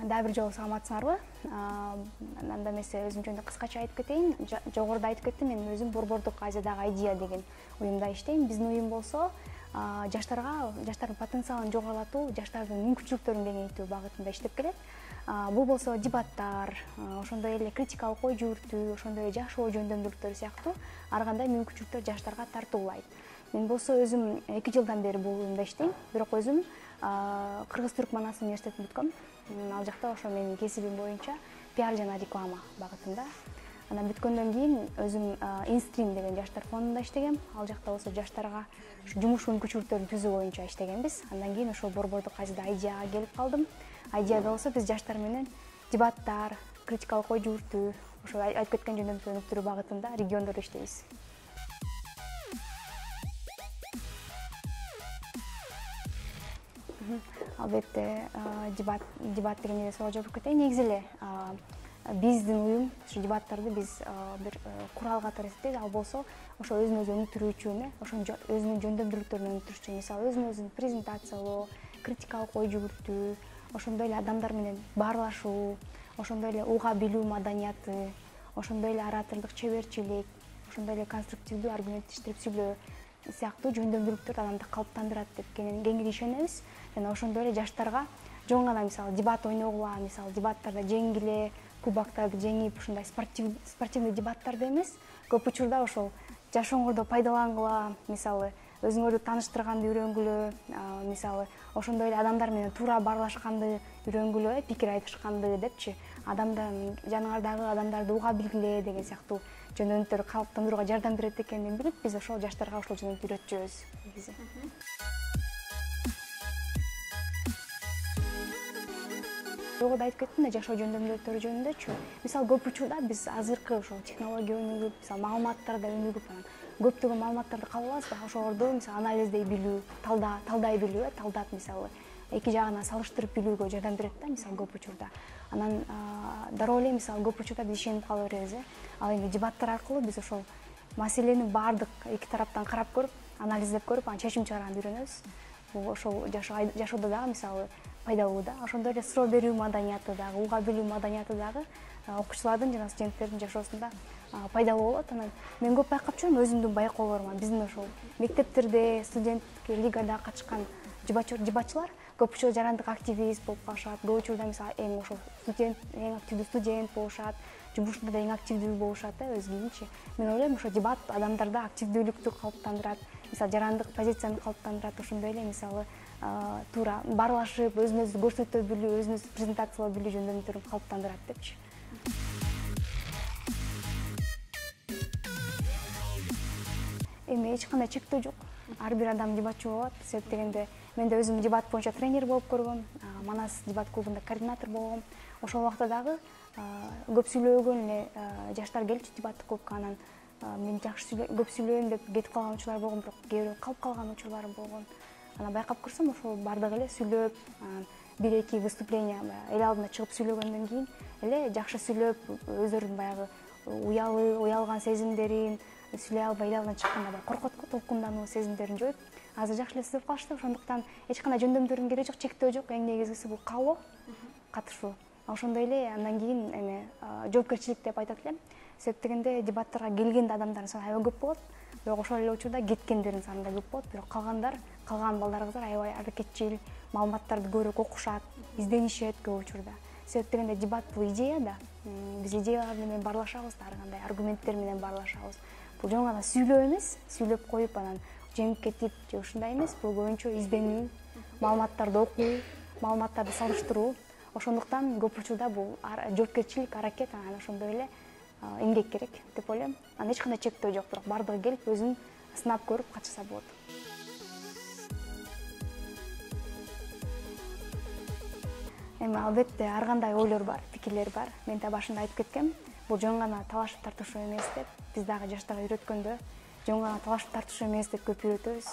Дагы бир жолу саламатсыңарбы? Анда эмесе өзүм жөнүндө кыскача айтып кетейин. Жогоруда айтып кеттим, мен өзүм Борбордук Азиядагы IDEA деген уюмда иштейм. Биздин уюм болсо жаштардын потенциалын жогорулатуу, жаштардын мүмкүнчүлүктөрүн кеңейтүү багытында иштеп келет. Бул болсо дебаттар, ошондой эле критикалык ой жүгүртүү, ошондой эле жакшы ой жөндөмдүүлүктөр сыяктуу ар кандай мүмкүнчүлүктөр жаштарга тартуулайт. Мен болсо өзүм 2 жылдан бери бул уюмда иштейм, бирок өзүм Кыргыз-Түрк Манас университетин бүткөм. Ал жакта ошо менин кесибим боюнча пиар жана реклама багытында. Анан бүткөндөн кийин өзүм Инстрим деген жаштар фондунда иштегем. Ал жакта болсо жаштарга жумуш мүмкүнчүлүктөрүн түзүү боюнча иштегенбиз. Андан кийин ошо Борбордук Азияда IDEAга келип калдым. IDEAда болсо биз жаштар менен дебаттар, критикалык ой жүгүртүү, ошо айтып кеткен жөндөмдүктөрдү өнүктүрүү багытында региондордо иштейбиз. Албетте, дебат дегенде суроо жооп кетейин. Негизи эле биздин уюм ушу дебаттарды биз бир курал катары эсептейбиз. Ал болсо ошо өзүн өзү өнүктүрүүчү эме, ошонун өзүнүн жөндөмдүүлүктөрүн өнүктүрүүчү. Мисалы өзүн өзүн презентациялоо, критикалык ой жүгүртүү, ошондой эле адамдар менен баарлашуу, ошондой эле уга билүү маданияты, ошондой эле оратордук чеберчилик, ошондой эле конструктивдүү аргументтештирип сүйлөө сыяктуу жөндөмдүүлүктөр адамды калыптандырат деп кеңири ишенебиз. Жана ошондой эле жаштарга жөн гана мисалы дебат ойногула, мисалы дебаттарда жеңгиле, кубоктарды жеңип, ушундай спортивный дебаттарды эмес, көп учурда ошол жашооңордо пайдалангыла, мисалы өзүңөрдү тааныштырганды үйрөнгүлө, мисалы ошондой эле адамдар менен туура баарлашканды үйрөнгүлө, пикир айтышканды депчи, жаныңардагы адамдарды уга билгиле деген сыяктуу жөндөмдүктөрдү калыптандырууга жардам берет экенин билип, биз ошол жаштарга ошол жөнөмдүктү үйрөтүп жүрөбүз негизи. Жогоруда айтып кеттим да, жашоо жөндөмдүүлүктөрү жөнүндөчү. Мисалы көп учурда биз азыркы ошол технология өнүгүп, мисалы маалыматтар да өнүгүп, анан көптөгөн маалыматтарды кабыл алабыз да, ошолорду мисалы анализдей билүү, талдай билүү, талдап мисалы эки жагына салыштырып билүүгө жардам берет да, мисалы көп учурда. Анан дароо эле мисалы көп учурда биз ишенип кала беребиз, ал эми дебаттар аркылуу биз ошол маселени баардык эки тараптан карап көрүп, анализдеп көрүп, анан чечим чыгарганды үйрөнөбүз. Бул ошол жашоодо дагы мисалы пайдалуу да. Ошондой эле суроо берүү маданияты дагы, уга билүү маданияты дагы окуучулардын жана студенттердин жашоосунда пайдалуу болот. Анан мен көп байкап жүрөм өзүмдүн байкоолоруман. Биздин ошол мектептерде, студенттик лигада катышкан дебатчылар көп учурда жарандык активист болуп калышат. Көп учурда мисалы эң активдүү студент болушат, жумушунда да эң активдүү болушат өз кийинчи. Мен ойлойм, ошо дебат адамдарда активдүүлүктү калыптандырат, мисалы жарандык позицияны калыптандырат, ошондой эле мисалы туура баарлашып, өзүн өзү көрсөтө билүү, өзүн өзү презентациялоо билүү жөндөмдүктөрүн калыптандырат депчи. Эми эч кандай чектөө жок. Ар бир адам дебатчы боло алат. Себеп дегенде мен да өзүм дебат боюнча тренер болуп көргөм. Манас дебат клубунда координатор болгом. Ошол убакта дагы көп сүйлөгөн эле жаштар келчү дебаттык клубка. Анан мен жакшы көп сүйлөйм деп кетип калган учурлар болгон, бирок кээ бирөө калып калган учурлар болгон. Анан байкап көрсөм, ошол бардыгы эле сүйлөп, бир-эки выступление эл алдына чыгып сүйлөгөндөн кийин эле жакшы сүйлөп, өздөрүнүн баягы уялган сезимдерин, сүйлөй албай эл алдына чыкканда баягы коркот го, толкундануу сезимдерин жоюп, азыр жакшы эле сүйлөп калышты. Ошондуктан эч кандай жөндөмдөрдүн кереги жок, чектөө жок. Эң негизгиси бул каалоо, катышуу. Ошондой эле андан кийин эме жоопкерчилик деп айтат элем. Себеп дегенде дебаттарга келген адамдардын саны аябай көп болот. Бирок ошол эле учурда кеткендердин саны да көп болот. Бирок калган балдарыбыздар аябай аракетчил, маалыматтарды көбүрөөк окушат, изденишет көп учурда. Себеп дегенде дебат бул идея да. Биз идеялар менен баарлашабыз, ар кандай аргументтер менен баарлашабыз. Бул жөн гана сүйлөө эмес, сүйлөп коюп анан жеңип кетип же ушундай эмес. Бул көбүнчө изденүү, маалыматтарды окуу, маалыматтарды салыштыруу. Ошондуктан көп учурда бул жоопкерчилик, аракет, анан ошондой эле эмгек керек деп ойлойм. Анан эч кандай чектөө жок, бирок бардыгы келип өзүн сынап көрүп катышса болот. Эми албетте ар кандай ойлор бар, пикирлер бар. Мен да башында айтып кеткем, бул жөн гана талашып тартышуу эмес деп. Биз дагы жаштарга үйрөткөндө жөн гана талашып тартышуу эмес деп көп үйрөтөбүз.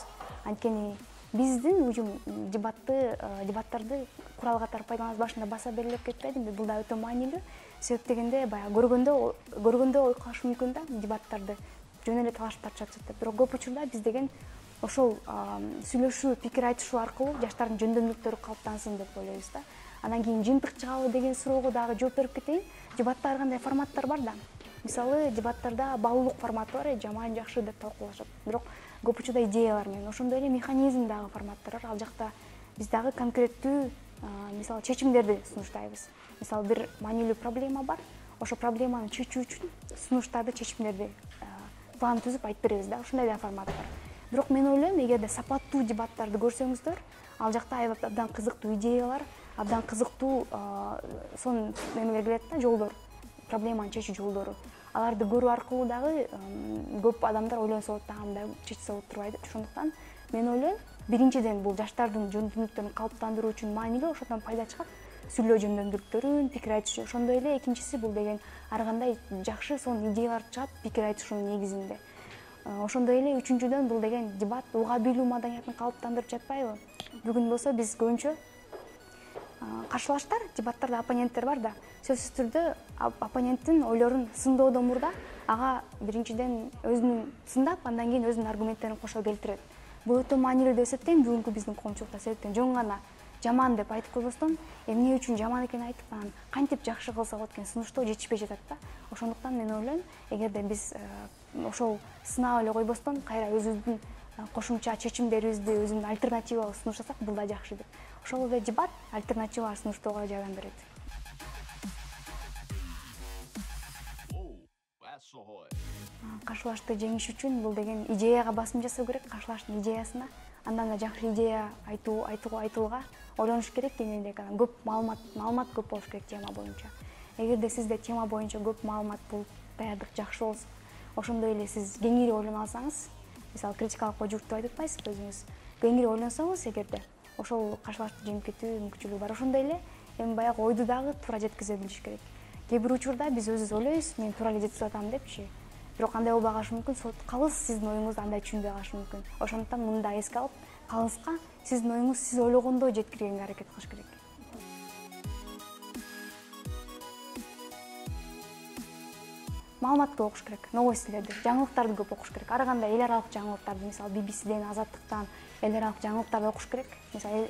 Анткени биздин уюм дебаттарды курал катары пайдаланабыз. Башында баса белгилеп кетпедимби? Бул да өтө маанилүү. Себеп дегенде баягы көргөндө ойкалыш мүмкүн да, дебаттарды жөн эле талашып тартышат деп. Бирок көп учурда биз деген ошол сүйлөшүү, пикир айтышуу аркылуу жаштардын жөндөмдүүлүктөрү калыптансын деп ойлойбуз да. Анан кийин жыйынтык чыгабы деген суроого дагы жооп берип кетейин. Дебатта ар кандай форматтар бар да. Мисалы, дебаттарда баалуулук форматы бар, жаман, жакшы деп талкуулашат. Бирок көп учурда идеялар менен, ошондой эле механизм дагы форматтар бар. Ал жакта биз дагы конкреттүү, мисалы, чечимдерди сунуштайбыз. Мисалы, бир маанилүү проблема бар. Ошо проблеманы чечүү үчүн сунуштарды, чечимдерди план түзүп айтып беребиз да. Ошондой да формат бар. Бирок мен ойлойм, эгерде сапаттуу дебаттарды көрсөңүздөр, ал жакта абдан кызыктуу идеялар, абдан кызыктуу сон немелер келет да, жолдор, проблеманы чечүү жолдору. Аларды көрүү аркылуу дагы көп адамдар ойлонсо болот, андай чечсе болот турбайбы. Ошондуктан мен ойлойм, биринчиден бул жаштардын жөндөмдүктөрүн калыптандыруу үчүн маанилүү, ошондон пайда чыгат. Сүйлөө жөндөмдүктөрүн, пикир айтышы. Ошондой эле экинчиси бул деген ар кандай жакшы сон идеялар чыгат пикир айтышуунун негизинде. Ошондой эле үчүнчүдөн бул деген дебат уга билүү маданиятын калыптандырып жатпайбы? Бүгүн болсо биз көбүнчө каршылаштар, дебаттарда оппоненттер бар да. Сөзсүз түрдө оппоненттин ойлорун сындоодон мурда ага биринчиден өзүнүн сындап, андан кийин өзүнүн аргументтерин кошо келтирет. Бул өтө маанилүү деп эсептейм бүгүнкү биздин коомчулукта. Себептен жөн гана жаман деп айтып койбостон, эмне үчүн жаман экенин айтып, анан кантип жакшы кылса болот экен сунуштоо жетишпей жатат да. Ошондуктан мен ойлойм, эгерде биз ошол сынап эле койбостон, кайра өзүбүздүн кошумча чечимдерибизди, өзүнүн альтернативалар сунуштасак, бул да жакшы деп. Ошол эле дебат альтернативалар сунуштоого жардам берет. Каршылашты жеңиш үчүн бул деген идеяга басым жасоо керек, каршылаштын идеясына. Андан да жакшы идея айтууга ойлонуш керек, кененирээк көп маалымат көп болуш керек тема боюнча. Эгерде сизде тема боюнча көп маалымат болуп, даярдык жакшы болсо, ошондой эле сиз кеңири ойлоно алсаңыз, мисалы критикалык ой жүктүп айтып атпайсызбы өзүңүз, кеңири ойлонсоңуз, эгерде ошол каршылашты жеңип кетүү мүмкүнчүлүгү бар. Ошондой эле эми баягы ойду дагы туура жеткизе билиш керек. Кээ бир учурда биз өзүбүз ойлойбуз, мен туура эле жеткизип атам депчи. Бирок андай болбой калышы мүмкүн, калыс сиздин оюңузду андай түшүнбөй калышы мүмкүн. Ошондуктан муну да эске алып, калыска сиздин оюңуз сиз ойлогондой жеткиргенге аракет кылыш керек. Маалыматты окуш керек, новостилерди, жаңылыктарды көп окуш керек. Ар кандай эл аралык жаңылыктарды, мисалы BBC-ден, Азаттыктан эл аралык жаңылыктарды окуш керек. Мисалы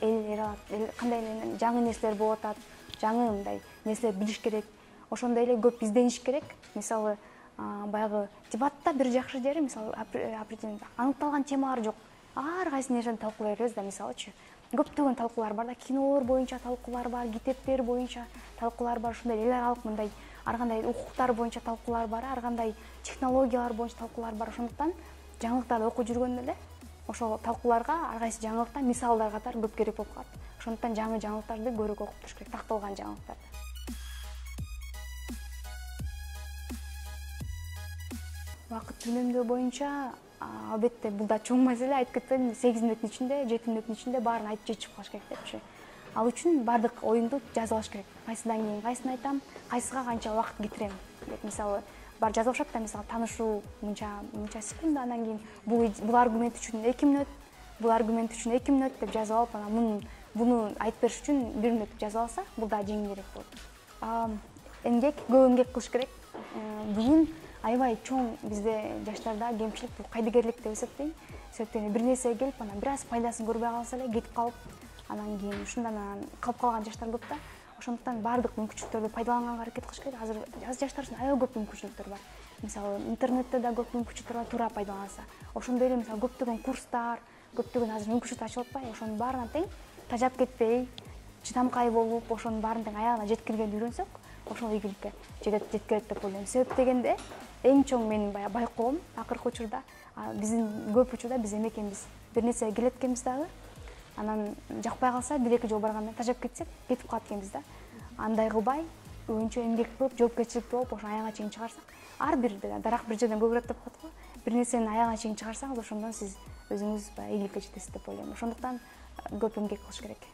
кандай жаңы нерселер болуп атат, жаңы мындай нерселер билиш керек. Ошондой эле көп издениш керек. Мисалы, баягы дебатта бир жакшы жери, мисалы, аныкталган темалар жок. Ар кайсы нерсени талкуулай беребиз да, мисалычы. Көптөгөн талкуулар бар да, кинолор боюнча талкуулар бар, китептер боюнча талкуулар бар, ошондой эл аралык мындай ар кандай укуктар боюнча талкуулар бар, ар кандай технологиялар боюнча талкуулар бар. Ошондуктан жаңылыктарды окуп жүргөндө эле ошол талкууларга ар кайсы жаңылыктан мисалдар катары көп керек болуп калат. Ошондуктан жаңы жаңылыктарды көрүп окуп туруш керек, такталган жаңылыктарды. Убакыт үнөмдөө боюнча албетте бул да чоң маселе. Айтып кетсем, 8 мүнөттүн ичинде, 7 мүнөттүн ичинде баарын айтып жетишип калыш керек депчи. Ал үчүн бардык оюңду жазып алыш керек. Кайсыдан кийин кайсын айтам, кайсыга канча убакыт кетирем деп. Мисалы, бар жазып алышат да, мисалы, таанышуу мынча секунд, андан кийин бул аргумент үчүн 2 мүнөт, бул аргумент үчүн 2 мүнөт деп жазып алып, анан буну айтып бериш үчүн 1 мүнөт деп жазып алса, бул да жеңилирээк болот. Көп эмгек кылыш керек. Бүгүн аябай чоң бизде жаштарда кемчилик бул кайдыгерлик деп эсептейм. Себептен бир нерсеге келип, анан бир аз пайдасын көрбөй калса эле кетип калып, анан кийин ушундан калып калган жаштар көп да. Ошондуктан бардык мүмкүнчүлүктөрдү пайдаланганга аракет кылыш керек. Азыр жаштар үчүн аябай көп мүмкүнчүлүктөр бар. Мисалы, интернетте да көп мүмкүнчүлүктөр бар, туура пайдаланса. Ошондой эле мисалы көптөгөн курстар, көптөгөн азыр мүмкүнчүлүктөр ачылып атпайбы? Ошонун баарына тең тажап кетпей, чыдамкай болуп, ошонун баарын тең аягына жеткиргенди үйрөнсөк, ошол ийгиликке жеткирет деп ойлойм. Себеп дегенде эң чоң менин байкоом акыркы учурда биздин көп учурда биз эмекенбиз. Бир нерсеге келет экенбиз дагы, анан жакпай калса 1-2 жол баргандан тажап кетсек, кетип калат экенбиз да. Андай кылбай, өбүнчө эмгек кылып, жоопкерчиликтүү болуп, ошо аягына чейин чыгарсак, ар бир дарак бир жерден көгөрөт деп коет го. Бир нерсени аягына чейин чыгарсаңыз, ошондон сиз өзүңүз ийгиликке жетесиз деп ойлойм. Ошондуктан көп эмгек кылыш керек.